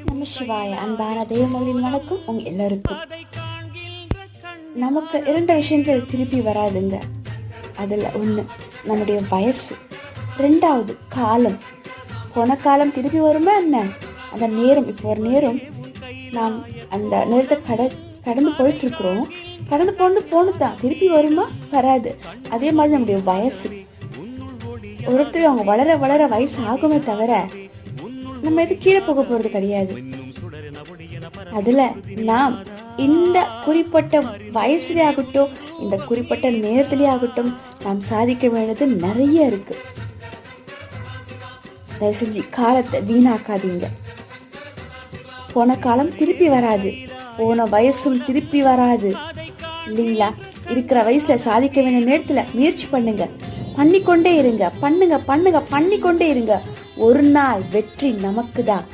நம்ம சிவாய அன்பான தேவமகளின் வணக்கம் உங்க எல்லாருக்கும். நமக்கு 2 விஷயங்கள் திருப்பி வராதுங்க. அதுல ஒண்ணு நம்முடைய வயசு, 2வது காலம். போன காலம் திருப்பி வருமா என்ன? அந்த நேரம், இப்போ ஒரு நேரம் நாம் அந்த நேரத்தை கடந்து போயிட்டு இருக்கிறோம். கடந்து போனதுதான் திருப்பி வருமா? வராது. அதே மாதிரி நம்முடைய வயசு, ஒருத்தர் அவங்க வளர வளர வயசு ஆகுமே தவிர நம்ம எது கீழே போக போறது கிடையாது. அதுல நாம் இந்த குறிப்பிட்ட வயசுல ஆகட்டும், இந்த குறிப்பிட்ட நேரத்திலே ஆகட்டும், நாம் சாதிக்க வேண்டியது நிறைய இருக்கு. தயவு செஞ்சு காலத்தை வீணாக்காதீங்க. போன காலம் திருப்பி வராது, போன வயசும் திருப்பி வராது இல்லைங்களா? இருக்கிற வயசுல சாதிக்க வேண்டிய நேரத்துல முயற்சி பண்ணுங்க, பண்ணிக்கொண்டே இருங்க, பண்ணிக்கொண்டே இருங்க. ஒரு நாள் வெற்றி நமக்கு தான்.